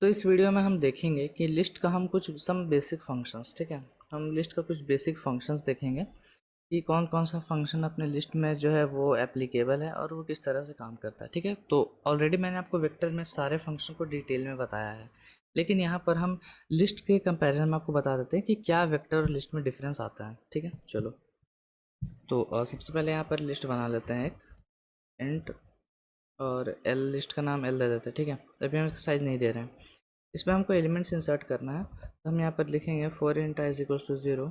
तो इस वीडियो में हम देखेंगे कि लिस्ट का हम कुछ सम बेसिक फंक्शंस, ठीक है, हम लिस्ट का कुछ बेसिक फंक्शंस देखेंगे कि कौन कौन सा फंक्शन अपने लिस्ट में जो है वो एप्लीकेबल है और वो किस तरह से काम करता है। ठीक है, तो ऑलरेडी मैंने आपको वेक्टर में सारे फंक्शन को डिटेल में बताया है, लेकिन यहाँ पर हम लिस्ट के कंपैरिजन में आपको बता देते हैं कि क्या वेक्टर और लिस्ट में डिफरेंस आता है। ठीक है, चलो तो सबसे पहले यहाँ पर लिस्ट बना लेते हैं एक इंट, और एल लिस्ट का नाम एल दे देते हैं। ठीक है, अभी हम इसका साइज नहीं दे रहे हैं, इसमें हमको एलिमेंट्स इंसर्ट करना है। तो हम यहाँ पर लिखेंगे for int I is equals to 0,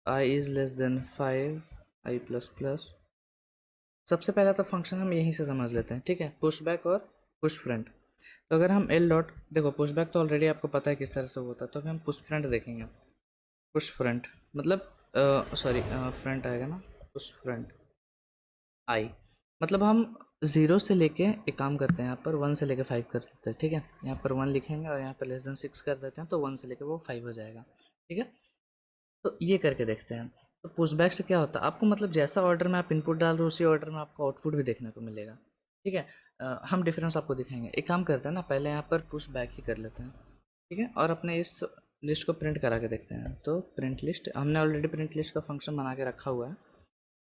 I is less than 5, I plus plus. सबसे पहला तो फंक्शन हम यहीं से समझ लेते हैं। ठीक है, पुश बैक और पुश फ्रंट। तो अगर हम एल डॉट, देखो पुश बैक तो ऑलरेडी आपको पता है किस तरह से होता है, तो अभी हम पुश फ्रंट देखेंगे। पुश फ्रंट मतलब सॉरी फ्रंट आएगा ना, पुश फ्रंट आई मतलब हम 0 से लेके एक काम करते हैं, यहाँ पर 1 से लेके 5 कर देते हैं। ठीक है, यहाँ पर 1 लिखेंगे और यहाँ पर लेस देन 6 कर देते हैं, तो 1 से लेके वो 5 हो जाएगा। ठीक है, तो ये करके देखते हैं। तो पुशबैक से क्या होता है, आपको मतलब जैसा ऑर्डर में आप इनपुट डाल रहे हो उसी ऑर्डर में आपको आउटपुट भी देखने को मिलेगा। ठीक है, हम डिफरेंस आपको दिखाएंगे। एक काम करते हैं ना, पहले यहाँ पर पुशबैक ही कर लेते हैं। ठीक है, और अपने इस लिस्ट को प्रिंट करा के देखते हैं। तो प्रिंट लिस्ट, हमने ऑलरेडी प्रिंट लिस्ट का फंक्शन बना के रखा हुआ है,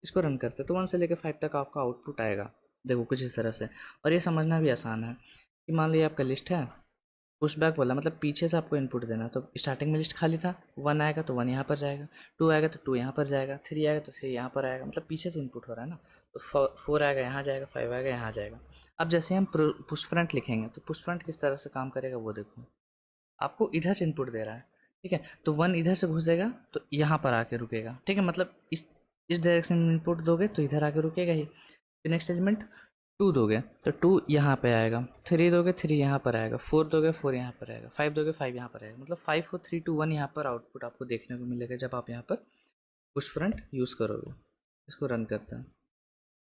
इसको रन करते हैं। तो 1 से लेकर 5 तक आपका आउटपुट आएगा, देखो कुछ इस तरह से। और ये समझना भी आसान है कि मान लीजिए आपका लिस्ट है, पुशबैक बोला मतलब पीछे से आपको इनपुट देना। तो स्टार्टिंग में लिस्ट खाली था, 1 आएगा तो 1 यहाँ पर जाएगा, 2 आएगा तो 2 यहाँ पर जाएगा, 3 आएगा तो 3 यहाँ पर आएगा, मतलब पीछे से इनपुट हो रहा है ना। तो 4 आएगा यहाँ जाएगा, 5 आएगा यहाँ जाएगा। अब जैसे हम पुश फ्रंट लिखेंगे तो पुश फ्रंट किस तरह से काम करेगा वो देखो, आपको इधर से इनपुट दे रहा है। ठीक है, तो 1 इधर से घुसेगा तो यहाँ पर आके रुकेगा। ठीक है, मतलब इस डायरेक्शन में इनपुट दोगे तो इधर आके रुकेगा ही। फिर नेक्स्ट एलिमेंट 2 दोगे तो 2 यहाँ पे आएगा, 3 दोगे 3 यहाँ पर आएगा, 4 दोगे 4 यहाँ पर आएगा, 5 दोगे 5 यहाँ पर आएगा। मतलब 5 4 3 2 1 यहाँ पर आउटपुट आपको देखने को मिलेगा जब आप यहाँ पर पुश फ्रंट यूज़ करोगे। इसको रन करते हैं,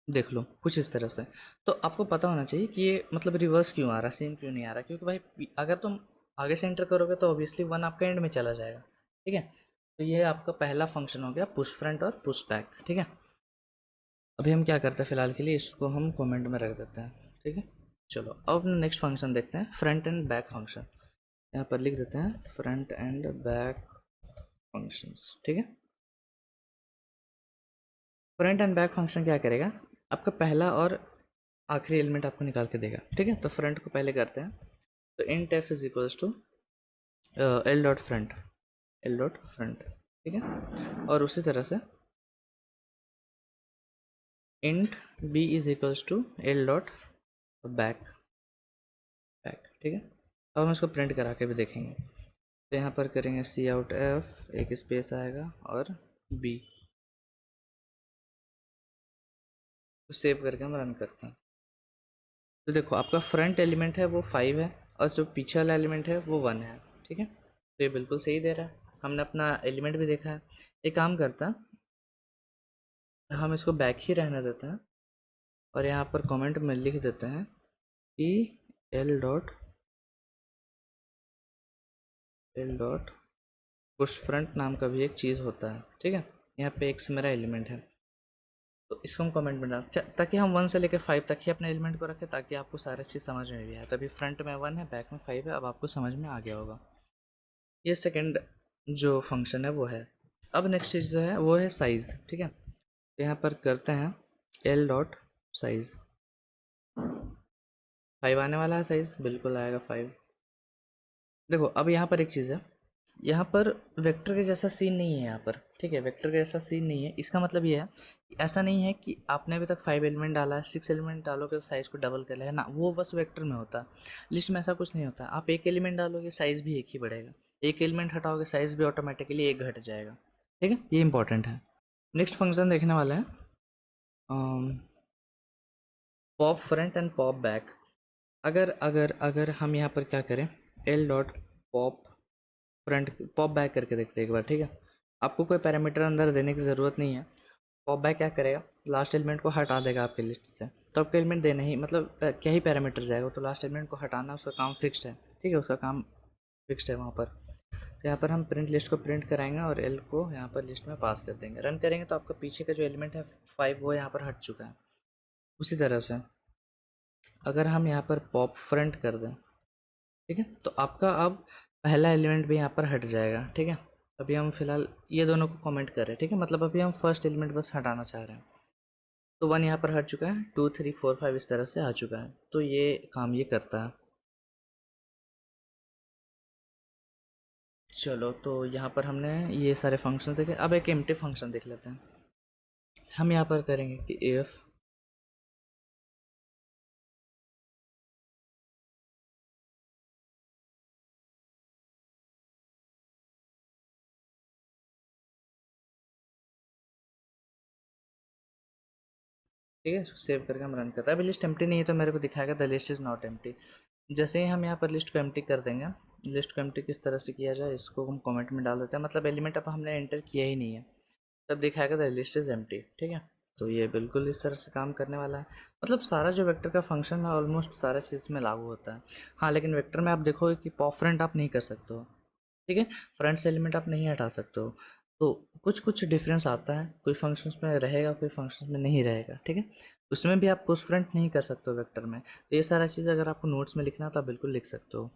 देख लो कुछ इस तरह से। तो आपको पता होना चाहिए कि ये मतलब रिवर्स क्यों आ रहा है, सेम क्यों नहीं आ रहा, क्योंकि भाई अगर तुम आगे से एंटर करोगे तो ऑब्वियसली 1 आपका एंड में चला जाएगा। ठीक है, तो ये आपका पहला फंक्शन हो गया पुश फ्रंट और पुश बैक। ठीक है, अभी हम क्या करते हैं फिलहाल के लिए, इसको हम कमेंट में रख देते हैं। ठीक है, चलो अब अपना नेक्स्ट फंक्शन देखते हैं, फ्रंट एंड बैक फंक्शन। यहाँ पर लिख देते हैं फ्रंट एंड बैक फंक्शंस। ठीक है, फ्रंट एंड बैक फंक्शन क्या करेगा, आपका पहला और आखिरी एलिमेंट आपको निकाल के देगा। ठीक है, तो फ्रंट को पहले करते हैं। तो int F is equals to L dot front, L dot front. ठीक है, और उसी तरह से int B is equals to L dot back, back. ठीक है, अब हम इसको प्रिंट करा के भी देखेंगे। तो यहाँ पर करेंगे सी आउट एफ, एक स्पेस आएगा और बी, तो सेव करके हम रन करते हैं। तो देखो आपका फ्रंट एलिमेंट है वो 5 है और जो पीछे वाला एलिमेंट है वो 1 है। ठीक है, तो ये बिल्कुल सही दे रहा है, हमने अपना एलिमेंट भी देखा है। एक काम करता है, हम इसको बैक ही रहने देते हैं और यहाँ पर कमेंट में लिख देते हैं कि एल डॉट पुश फ्रंट नाम का भी एक चीज़ होता है। ठीक है, यहाँ पे एक मेरा एलिमेंट है, तो इसको हम कमेंट में डाल, ताकि हम 1 से लेकर 5 तक ही अपने एलिमेंट को रखें, ताकि आपको सारी चीज़ समझ में भी आए। तो अभी फ्रंट में 1 है, बैक में 5 है, अब आपको समझ में आ गया होगा। ये सेकंड जो फंक्शन है वो है। अब नेक्स्ट चीज़ जो है वो है साइज़। ठीक है, तो यहाँ पर करते हैं एल डॉट साइज़, 5 आने वाला है, साइज़ बिल्कुल आएगा 5। देखो अब यहाँ पर एक चीज़ है, यहाँ पर वेक्टर के जैसा सीन नहीं है यहाँ पर। ठीक है, वेक्टर के जैसा सीन नहीं है, इसका मतलब ये है कि ऐसा नहीं है कि आपने अभी तक 5 एलिमेंट डाला है, 6 एलिमेंट डालोगे तो साइज़ को डबल कर लेगा ना, वो बस वेक्टर में होता है। लिस्ट में ऐसा कुछ नहीं होता, आप एक एलिमेंट डालोगे साइज़ भी एक ही बढ़ेगा, एक एलिमेंट हटाओगे साइज़ भी ऑटोमेटिकली एक घट जाएगा। ठीक है, ये इंपॉर्टेंट है। नेक्स्ट फंक्शन देखने वाला है pop front end pop back. अगर अगर अगर हम यहाँ पर क्या करें, L dot pop front pop back करके देखते हैं एक बार। ठीक है, आपको कोई पैरामीटर अंदर देने की ज़रूरत नहीं है। पॉप बैक क्या करेगा, लास्ट एलिमेंट को हटा देगा आपके लिस्ट से। तो आपके एलिमेंट देने ही मतलब क्या ही पैरामीटर जाएगा, तो लास्ट एलिमेंट को हटाना उसका काम फिक्स्ड है। ठीक है, उसका काम फिक्स्ड है वहाँ पर। तो यहाँ पर हम प्रिंट लिस्ट को प्रिंट कराएंगे और एल को यहाँ पर लिस्ट में पास कर देंगे। रन करेंगे तो आपका पीछे का जो एलिमेंट है 5 वो यहाँ पर हट चुका है। उसी तरह से अगर हम यहाँ पर पॉप फ्रंट कर दें, ठीक है, तो आपका अब पहला एलिमेंट भी यहाँ पर हट जाएगा। ठीक है, अभी हम फिलहाल ये दोनों को कमेंट कर रहे हैं। ठीक है, मतलब अभी हम फर्स्ट एलिमेंट बस हटाना चाह रहे हैं। तो 1 यहाँ पर हट चुका है, 2 3 4 5 इस तरह से आ चुका है। तो ये काम ये करता है। चलो, तो यहाँ पर हमने ये सारे फंक्शन देखे। अब एक एम्प्टी फंक्शन देख लेते हैं। हम यहाँ पर करेंगे कि इफ़ ठीक है, सेव करके हम रन करते हैं। अभी लिस्ट एम्प्टी नहीं है तो मेरे को दिखाएगा the list is not empty. जैसे ही हम यहाँ पर लिस्ट को एम्प्टी कर देंगे, लिस्ट को एम्प्टी किस तरह से किया जाए इसको हम कमेंट में डाल देते हैं। मतलब एलिमेंट अब हमने एंटर किया ही नहीं है, तब दिखाएगा द लिस्ट इज़ एम्प्टी। ठीक है, तो ये बिल्कुल इस तरह से काम करने वाला है। मतलब सारा जो वेक्टर का फंक्शन है ऑलमोस्ट सारा चीज़ में लागू होता है। हाँ, लेकिन वेक्टर में आप देखोगे कि पॉप फ्रंट आप नहीं कर सकते हो। ठीक है, फ्रंट से एलिमेंट आप नहीं हटा सकते हो। तो कुछ कुछ डिफरेंस आता है, कोई फंक्शंस में रहेगा, कोई फंक्शंस में नहीं रहेगा। ठीक है, उसमें भी आप पुश फ्रंट नहीं कर सकते हो वेक्टर में। तो ये सारा चीज़ अगर आपको नोट्स में लिखना है तो आप बिल्कुल लिख सकते हो।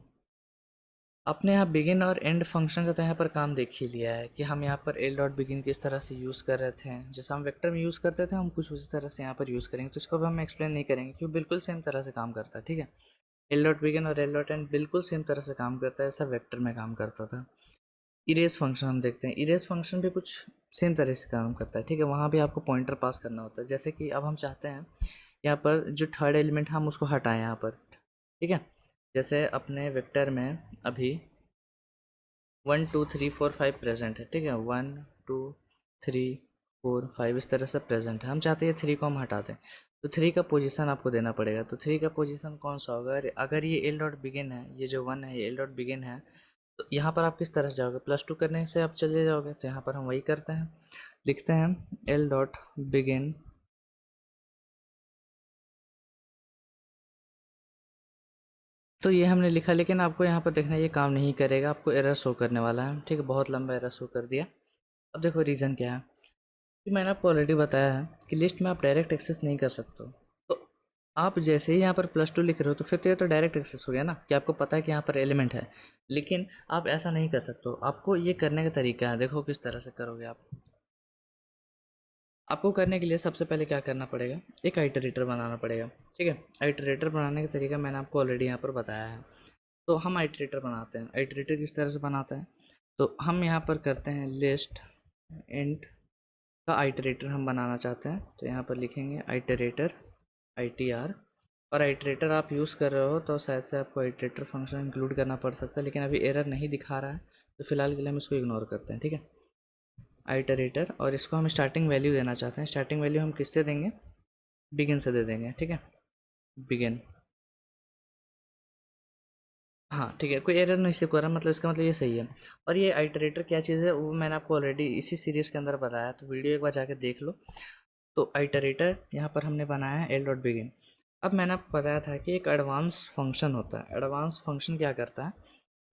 आपने यहाँ बिगिन और एंड फंक्शन का तो यहाँ पर काम देख ही लिया है कि हम यहाँ पर एल डॉट बिगिन किस तरह से यूज़ कर रहे थे। जैसे हम वेक्टर में यूज़ करते थे, हम कुछ उसी तरह से यहाँ पर यूज़ करेंगे। तो इसको भी हम एक्सप्लेन नहीं करेंगे क्योंकि बिल्कुल सेम तरह से काम करता है। ठीक है, एल डॉट बिगिन और एल डॉट एंड बिल्कुल सेम तरह से काम करता है, ऐसा वेक्टर में काम करता था। इरेज फंक्शन हम देखते हैं। इरेज फंक्शन भी कुछ सेम तरह से काम करता है। ठीक है, वहाँ भी आपको पॉइंटर पास करना होता है। जैसे कि अब हम चाहते हैं यहाँ पर जो थर्ड एलिमेंट हम उसको हटाएं यहाँ पर। ठीक है, जैसे अपने वेक्टर में अभी 1 2 3 4 5 प्रेजेंट है। ठीक है, 1 2 3 4 5 इस तरह से प्रेजेंट है। हम चाहते हैं 3 को हम हटा दें, तो 3 का पोजीशन आपको देना पड़ेगा। तो 3 का पोजीशन कौन सा होगा? अगर ये एल डॉट बिगिन है, ये जो 1 है ये एल डॉट बिगिन है, तो यहाँ पर आप किस तरह से जाओगे? +2 करने से आप चले जाओगे। तो यहाँ पर हम वही करते हैं, लिखते हैं एल डॉट बिगिन। तो ये हमने लिखा, लेकिन आपको यहाँ पर देखना ये काम नहीं करेगा, आपको एरर शो करने वाला है। ठीक है, बहुत लंबा एरर शो कर दिया। अब देखो रीज़न क्या है कि मैंने आपको ऑलरेडी बताया है कि लिस्ट में आप डायरेक्ट एक्सेस नहीं कर सकते हो। तो आप जैसे ही यहाँ पर +2 लिख रहे हो तो फिर तो ये तो डायरेक्ट एक्सेस हो गया ना, कि आपको पता है कि यहाँ पर एलिमेंट है। लेकिन आप ऐसा नहीं कर सकते हो। आपको ये करने का तरीका है, देखो किस तरह से करोगे आप। आपको करने के लिए सबसे पहले क्या करना पड़ेगा? एक आइटरेटर बनाना पड़ेगा। ठीक है, आइटरेटर बनाने का तरीका मैंने आपको ऑलरेडी यहाँ पर बताया है। तो हम आइटरेटर बनाते हैं। आइटरेटर किस तरह से बनाता है? तो हम यहाँ पर करते हैं लिस्ट इंट का आइटरेटर हम बनाना चाहते हैं। तो यहाँ पर लिखेंगे आइटरेटर ITR। और आइटरेटर आप यूज़ कर रहे हो तो शायद से आपको आइटरेटर फंक्शन इंक्लूड करना पड़ सकता है, लेकिन अभी एरर नहीं दिखा रहा है तो फिलहाल के लिए हम इसको इग्नोर करते हैं। ठीक है, आइटरेटर, और इसको हम स्टार्टिंग वैल्यू देना चाहते हैं। स्टार्टिंग वैल्यू हम किससे देंगे? बिगिन से दे देंगे। ठीक है, बिगिन। हाँ ठीक है, कोई एरर नहीं से रहा, मतलब इसका मतलब ये सही है। और ये आइटरेटर क्या चीज़ है वो मैंने आपको ऑलरेडी इसी सीरीज़ के अंदर बताया, तो वीडियो एक बार जाके देख लो। तो आइटरेटर यहाँ पर हमने बनाया है एल डॉट बिगिन। अब मैंने आपको बताया था कि एक एडवांस फंक्शन होता है। एडवांस फंक्शन क्या करता है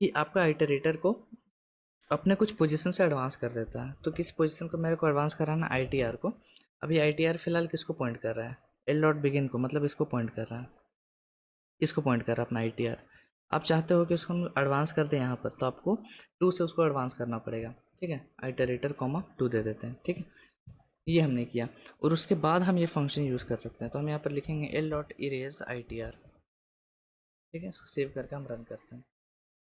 कि आपका आइटरेटर को अपने कुछ पोजीशन से एडवांस कर देता है। तो किस पोजीशन को मेरे को एडवांस कराना है? ITR को। अभी ITR फिलहाल किसको पॉइंट कर रहा है? एल डॉट बिगिन को, मतलब इसको पॉइंट कर रहा है। इसको पॉइंट कर रहा है अपना ITR। आप चाहते हो कि उसको हम एडवांस कर दें यहाँ पर, तो आपको 2 से उसको एडवांस करना पड़ेगा। ठीक है, आइटरेटर कॉमा 2 दे देते हैं। ठीक है, ये हमने किया। और उसके बाद हम ये फंक्शन यूज़ कर सकते हैं। तो हम यहाँ पर लिखेंगे एल डॉट इरेज ITR। ठीक है, इसको सेव करके हम रन करते हैं।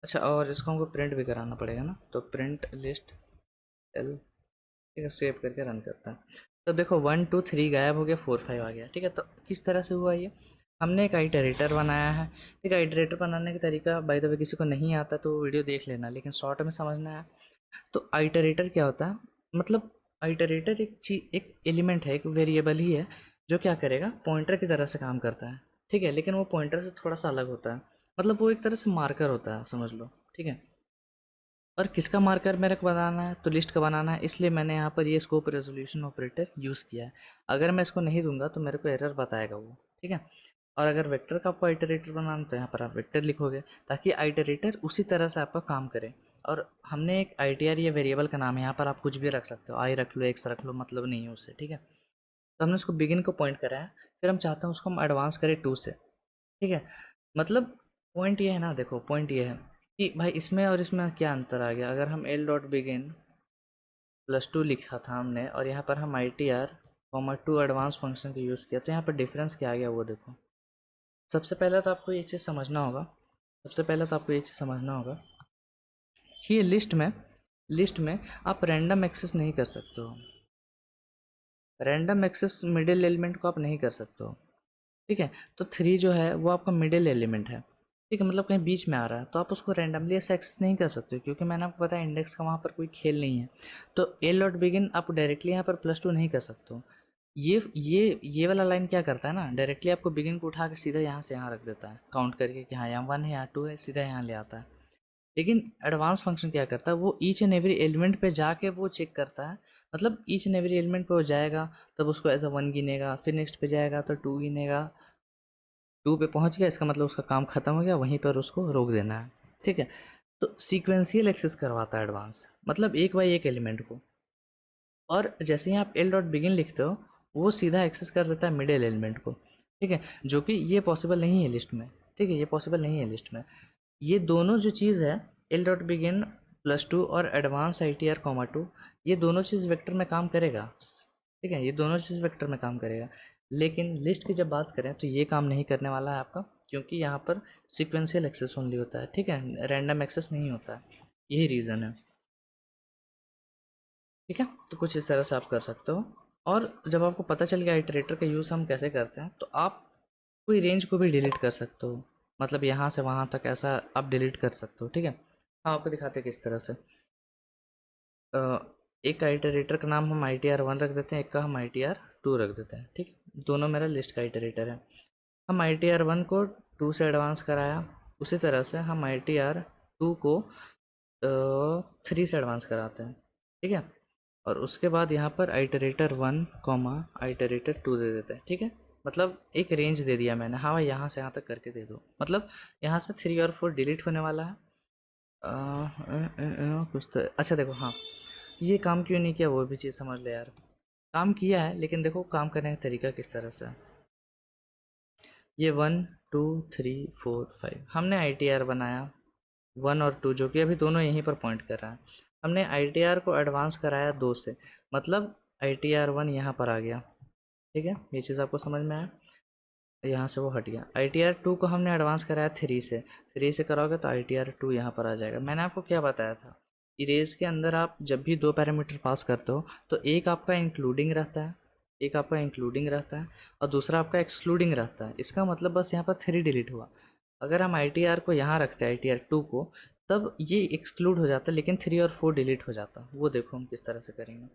अच्छा, और इसको हमको प्रिंट भी कराना पड़ेगा ना, तो प्रिंट लिस्ट एल। ठीक है, सेव करके रन करता है। तो देखो 1 2 3 गायब हो गया, 4 5 आ गया। ठीक है, तो किस तरह से हुआ ये? हमने एक आइटरेटर बनाया है। ठीक है, आइटरेटर बनाने का तरीका बाय द वे किसी को नहीं आता तो वीडियो देख लेना, लेकिन शॉर्ट में समझना है। तो आइटरेटर क्या होता है? मतलब आइटरेटर एक चीज, एक एलिमेंट है, एक वेरिएबल ही है जो क्या करेगा, पॉइंटर की तरह से काम करता है। ठीक है, लेकिन वो पॉइंटर से थोड़ा सा अलग होता है। मतलब वो एक तरह से मार्कर होता है, समझ लो। ठीक है, और किसका मार्कर मेरे को बनाना है? तो लिस्ट का बनाना है, इसलिए मैंने यहाँ पर ये स्कोप रेजोल्यूशन ऑपरेटर यूज़ किया है। अगर मैं इसको नहीं दूंगा तो मेरे को एरर बताएगा वो। ठीक है, और अगर वेक्टर का आपको आइटरेटर बनाना है तो यहाँ पर आप वेक्टर लिखोगे ताकि आइटरेटर उसी तरह से आपका काम करे। और हमने एक ITR या वेरिएबल का नाम है, यहाँ पर आप कुछ भी रख सकते हो, आई रख लो, एक्स रख लो, मतलब नहीं है उससे। ठीक है, तो हमने उसको बिगिन को पॉइंट करा है। फिर हम चाहते हैं उसको हम एडवांस करें 2 से। ठीक है। मतलब पॉइंट ये है ना, देखो पॉइंट ये है कि भाई इसमें और इसमें क्या अंतर आ गया। अगर हम एल डॉट बिगिन +2 लिखा था हमने और यहाँ पर हम I T R to advance function का यूज़ किया, तो यहाँ पर डिफरेंस क्या आ गया वो देखो। सबसे पहले तो आपको ये चीज़ समझना होगा, सबसे पहले तो आपको ये चीज़ समझना होगा कि लिस्ट में आप रैंडम एक्सेस नहीं कर सकते हो। रैंडम एक्सेस मिडिल एलिमेंट को आप नहीं कर सकते हो। ठीक है, तो 3 जो है वो आपका मिडिल एलिमेंट है। ठीक है, मतलब कहीं बीच में आ रहा है, तो आप उसको रैंडमली ऐसे एक्सेस नहीं कर सकते, क्योंकि मैंने आपको बताया इंडेक्स का वहाँ पर कोई खेल नहीं है। तो एल डॉट बिगिन आप डायरेक्टली यहाँ पर +2 नहीं कर सकते हो। ये वाला लाइन क्या करता है ना, डायरेक्टली आपको बिगिन को उठा के सीधा यहाँ से यहाँ रख देता है, काउंट करके कि हाँ यहाँ 1 है, यहाँ 2 है, सीधा यहाँ ले आता है। लेकिन एडवांस फंक्शन क्या करता है, वो ईच एंड एवरी एलिमेंट पे जाके वो चेक करता है। मतलब ईच एंड एवरी एलिमेंट पे वो जाएगा, तब उसको एज अ 1 गिनेगा, फिर नेक्स्ट पे जाएगा तो 2 गिनेगा, 2 पे पहुंच गया, इसका मतलब उसका काम खत्म हो गया, वहीं पर उसको रोक देना है। ठीक है, तो सीक्वेंशियल एक्सेस करवाता है एडवांस, मतलब एक बाई एक एलिमेंट को। और जैसे ही आप एल डॉट बिगिन लिखते हो, वो सीधा एक्सेस कर देता है मिडिल एलिमेंट को। ठीक है, जो कि ये पॉसिबल नहीं है लिस्ट में। ठीक है, ये पॉसिबल नहीं है लिस्ट में। ये दोनों जो चीज़ है, एल डॉट बिगिन +2 और एडवांस आई टी आर (2), ये दोनों चीज़ वेक्टर में काम करेगा। ठीक है, ये दोनों चीज़ वेक्टर में काम करेगा। लेकिन लिस्ट की जब बात करें तो ये काम नहीं करने वाला है आपका, क्योंकि यहाँ पर सीक्वेंशियल एक्सेस ओनली होता है। ठीक है, रैंडम एक्सेस नहीं होता है, यही रीज़न है। ठीक है, तो कुछ इस तरह से आप कर सकते हो। और जब आपको पता चल गया इटरेटर का यूज़ हम कैसे करते हैं, तो आप कोई रेंज को भी डिलीट कर सकते हो। मतलब यहाँ से वहाँ तक ऐसा आप डिलीट कर सकते हो। ठीक है, हम आपको दिखाते हैं किस तरह से। अ, एक आइटरेटर का नाम हम ITR1 रख देते हैं, एक का हम ITR2 रख देते हैं। ठीक, दोनों मेरा लिस्ट का आइटरेटर है। हम ITR1 को 2 से एडवांस कराया, उसी तरह से हम ITR2 को 3 से एडवांस कराते हैं। ठीक है, और उसके बाद यहाँ पर आइटरेटर 1 आइटरेटर 2 दे देते हैं। ठीक है, मतलब एक रेंज दे दिया मैंने, हाँ भाई यहाँ से यहाँ तक करके दे दो। मतलब यहाँ से 3 और 4 डिलीट होने वाला है। कुछ तो अच्छा देखो, हाँ ये काम क्यों नहीं किया वो भी चीज़ समझ ले यार। काम किया है, लेकिन देखो काम करने का तरीका किस तरह से है। ये 1 2 3 4 5 हमने ITR बनाया, 1 और 2 जो कि अभी दोनों यहीं पर पॉइंट कर रहा है। हमने ITR को एडवांस कराया 2 से, मतलब ITR1 यहाँ पर आ गया। ठीक है, ये चीज़ आपको समझ में आया, यहाँ से वो हट गया। ITR2 को हमने एडवांस कराया 3 से, 3 से कराओगे तो ITR2 यहाँ पर आ जाएगा। मैंने आपको क्या बताया था, इरेज के अंदर आप जब भी 2 पैरामीटर पास करते हो, तो एक आपका इंक्लूडिंग रहता है, एक आपका इंक्लूडिंग रहता है और दूसरा आपका एक्सक्लूडिंग रहता है। इसका मतलब बस यहाँ पर 3 डिलीट हुआ। अगर हम ITR को यहाँ रखते हैं, ITR2 को, तब ये एक्सक्लूड हो जाता, लेकिन 3 और 4 डिलीट हो जाता। वो देखो हम किस तरह से करेंगे।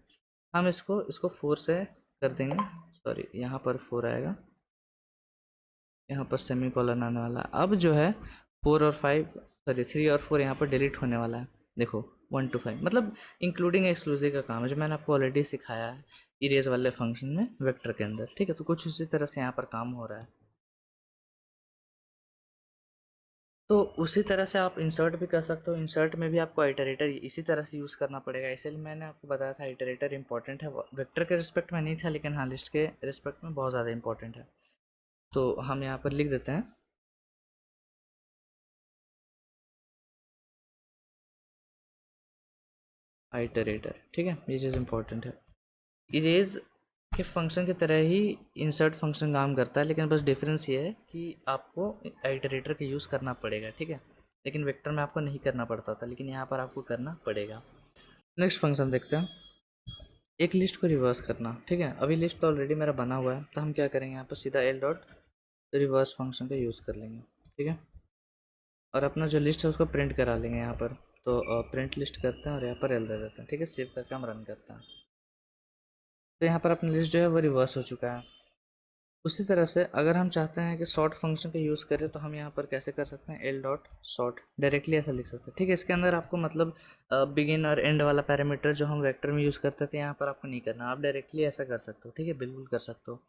हम इसको 4 से कर देंगे, सॉरी यहाँ पर 4 आएगा, यहाँ पर सेमी कॉलन आने वाला है। अब जो है 3 और 4 यहाँ पर डिलीट होने वाला है। देखो 1 to 5 मतलब इंक्लूडिंग एक्सक्लूसिव का काम है, जो मैंने आपको ऑलरेडी सिखाया है इरेज वाले फंक्शन में वेक्टर के अंदर। ठीक है, तो कुछ उसी तरह से यहाँ पर काम हो रहा है। तो उसी तरह से आप इंसर्ट भी कर सकते हो। इंसर्ट में भी आपको आइटरेटर इसी तरह से यूज़ करना पड़ेगा, इसलिए मैंने आपको बताया था आइटरेटर इंपॉर्टेंट है। वेक्टर के रिस्पेक्ट में नहीं था, लेकिन हाँ लिस्ट के रिस्पेक्ट में बहुत ज़्यादा इंपॉर्टेंट है। तो हम यहाँ पर लिख देते हैं आइटरेटर। ठीक है, ये चीज़ इंपॉर्टेंट है। इरेज के फंक्शन की तरह ही इंसर्ट फंक्शन काम करता है, लेकिन बस डिफरेंस ये है कि आपको आइटरेटर का यूज़ करना पड़ेगा। ठीक है, लेकिन वेक्टर में आपको नहीं करना पड़ता था, लेकिन यहाँ पर आपको करना पड़ेगा। नेक्स्ट फंक्शन देखते हैं, एक लिस्ट को रिवर्स करना। ठीक है, अभी लिस्ट तो ऑलरेडी मेरा बना हुआ है, तो हम क्या करेंगे, यहाँ पर सीधा एल डॉट रिवर्स फंक्शन का यूज़ कर लेंगे। ठीक है, और अपना जो लिस्ट है उसको प्रिंट करा लेंगे यहाँ पर। तो प्रिंट लिस्ट करते हैं और यहाँ पर एल दे देते हैं। ठीक है, सेव करके हम रन करते हैं। तो यहाँ पर अपना लिस्ट जो है वो रिवर्स हो चुका है। उसी तरह से अगर हम चाहते हैं कि सॉर्ट फंक्शन का यूज़ करें, तो हम यहाँ पर कैसे कर सकते हैं, एल डॉट सॉर्ट डायरेक्टली ऐसा लिख सकते हैं। ठीक है, इसके अंदर आपको मतलब बिगिन और एंड वाला पैरामीटर जो हम वेक्टर में यूज़ करते थे, यहाँ पर आपको नहीं करना, आप डायरेक्टली ऐसा कर सकते हो। ठीक है, बिल्कुल कर सकते हो।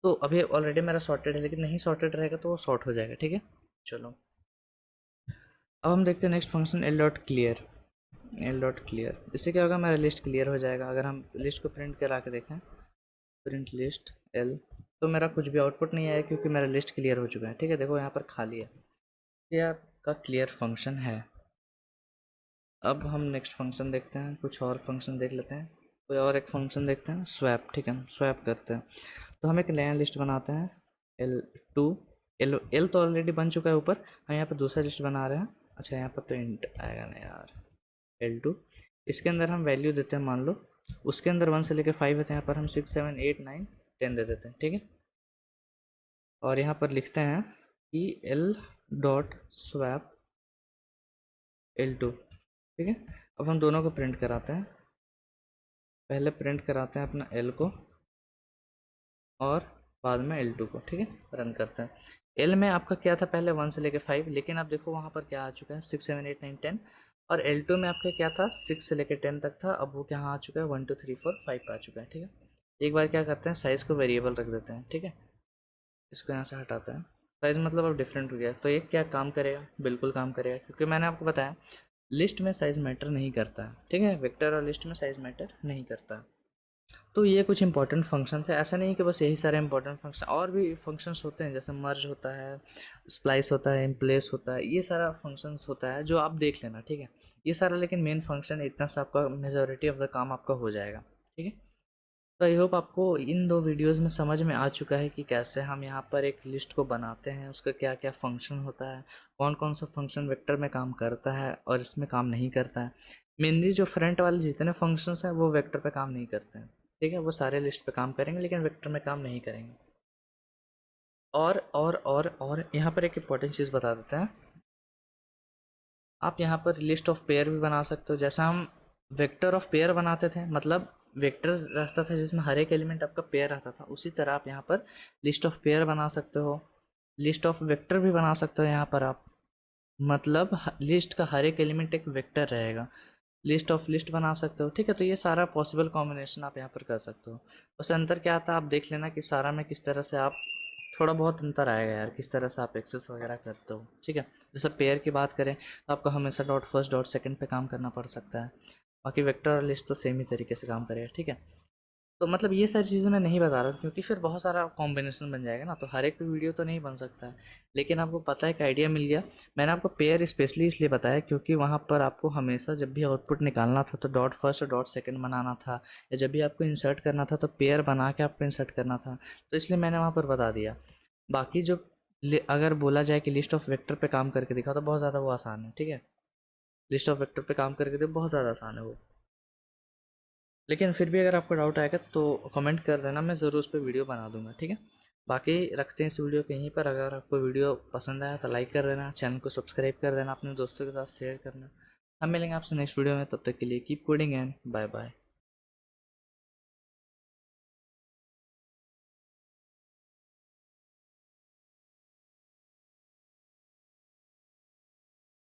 तो अभी ऑलरेडी मेरा सॉर्टेड है, लेकिन नहीं सॉर्टेड रहेगा तो वो सॉर्ट हो जाएगा। ठीक है, चलो अब हम देखते हैं next function L dot clear. L dot clear, इससे क्या होगा, मेरा लिस्ट क्लियर हो जाएगा। अगर हम लिस्ट को प्रिंट करा के देखें, प्रिंट लिस्ट एल, तो मेरा कुछ भी आउटपुट नहीं आया क्योंकि मेरा लिस्ट क्लियर हो चुका है। ठीक है, देखो यहाँ पर खाली है, ये आपका क्लियर फंक्शन है। अब हम नेक्स्ट फंक्शन देखते हैं, कुछ और फंक्शन देख लेते हैं, कोई और एक फंक्शन देखते हैं, स्वैप। ठीक है, स्वैप करते हैं। तो हम एक नया लिस्ट बनाते हैं, L2। एल तो ऑलरेडी बन चुका है ऊपर, हम यहाँ पर दूसरा लिस्ट बना रहे हैं। अच्छा, यहाँ पर तो इंट आएगा ना यार, L2। इसके अंदर हम वैल्यू देते हैं, मान लो उसके अंदर 1 से लेकर 5 है, तो यहाँ पर हम 6 7 8 9 10 दे देते हैं। ठीक है, और यहाँ पर लिखते हैं कि L डॉट स्वैप L2। ठीक है, अब हम दोनों को प्रिंट कराते हैं। पहले प्रिंट कराते हैं अपना L को और बाद में L2 को। ठीक है, रन करते हैं। L में आपका क्या था पहले 1 से लेकर 5, लेकिन अब देखो वहाँ पर क्या आ चुका है 6 7 8 9 10। और L2 में आपका क्या था 6 से लेकर 10 तक था, अब वो क्या आ चुका है 1 2 3 4 5 पे आ चुका है। ठीक है, एक बार क्या करते हैं, साइज़ को वेरिएबल रख देते हैं। ठीक है, इसको यहाँ से हटाते हैं, साइज़ मतलब अब डिफरेंट हो गया। तो ये क्या काम करेगा, बिल्कुल काम करेगा, क्योंकि मैंने आपको बताया लिस्ट में साइज़ मैटर नहीं करता है। ठीक है, वेक्टर और लिस्ट में साइज़ मैटर नहीं करता है। तो ये कुछ इंपॉर्टेंट फंक्शन थे, ऐसा नहीं कि बस यही सारे इंपॉर्टेंट फंक्शन, और भी फंक्शंस होते हैं, जैसे मर्ज होता है, स्प्लाइस होता है, इम्प्लेस होता है, ये सारा फंक्शंस होता है जो आप देख लेना। ठीक है, ये सारा, लेकिन मेन फंक्शन इतना सा आपका मेजॉरिटी ऑफ द काम आपका हो जाएगा। ठीक है, तो आई होप आपको इन 2 वीडियोस में समझ में आ चुका है कि कैसे हम यहाँ पर एक लिस्ट को बनाते हैं, उसका क्या क्या फंक्शन होता है, कौन कौन सा फंक्शन वेक्टर में काम करता है और इसमें काम नहीं करता है। मेनली जो फ्रंट वाले जितने फंक्शंस हैं वो वेक्टर पे काम नहीं करते हैं। ठीक है, वो सारे लिस्ट पे काम करेंगे लेकिन वेक्टर में काम नहीं करेंगे। और यहाँ पर एक इंपॉर्टेंट चीज़ बता देते हैं, आप यहाँ पर लिस्ट ऑफ पेयर भी बना सकते हो। जैसा हम वेक्टर ऑफ पेयर बनाते थे, मतलब वेक्टर रहता था जिसमें हर एक एलिमेंट आपका पेयर रहता था, उसी तरह आप यहाँ पर लिस्ट ऑफ पेयर बना सकते हो, लिस्ट ऑफ वेक्टर भी बना सकते हो यहाँ पर आप, मतलब लिस्ट का हर एक एलिमेंट एक वेक्टर रहेगा, लिस्ट ऑफ लिस्ट बना सकते हो। ठीक है, तो ये सारा पॉसिबल कॉम्बिनेशन आप यहाँ पर कर सकते हो। बस अंतर क्या आता है आप देख लेना कि सारा में किस तरह से आप, थोड़ा बहुत अंतर आएगा यार किस तरह से आप एक्सेस वगैरह करते हो। ठीक है, जैसे पेयर की बात करें तो आपको हमेशा डॉट फर्स्ट डॉट सेकंड पे काम करना पड़ सकता है, बाकी वेक्टर और लिस्ट तो सेम ही तरीके से काम करेगा। ठीक है, तो मतलब ये सारी चीज़ें मैं नहीं बता रहा हूँ क्योंकि फिर बहुत सारा कॉम्बिनेशन बन जाएगा ना, तो हर एक पे वीडियो तो नहीं बन सकता है, लेकिन आपको पता है, एक आइडिया मिल गया। मैंने आपको पेयर स्पेशली इसलिए बताया क्योंकि वहाँ पर आपको हमेशा जब भी आउटपुट निकालना था तो डॉट फर्स्ट और डॉट सेकंड बनाना था, या जब भी आपको इंसर्ट करना था तो पेयर बना के आपको इंसर्ट करना था, तो इसलिए मैंने वहाँ पर बता दिया। बाकी जो अगर बोला जाए कि लिस्ट ऑफ वेक्टर पे काम करके दिखा तो बहुत ज़्यादा वो आसान है। ठीक है, लिस्ट ऑफ वेक्टर पे काम करके देखो, बहुत ज़्यादा आसान है वो। लेकिन फिर भी अगर आपको डाउट आएगा तो कमेंट कर देना, मैं ज़रूर उस पर वीडियो बना दूंगा। ठीक है, बाकी रखते हैं इस वीडियो को यहीं पर। अगर आपको वीडियो पसंद आया तो लाइक कर देना, चैनल को सब्सक्राइब कर देना, अपने दोस्तों के साथ शेयर करना। हम मिलेंगे आपसे नेक्स्ट वीडियो में, तब तक के लिए keep coding and bye bye.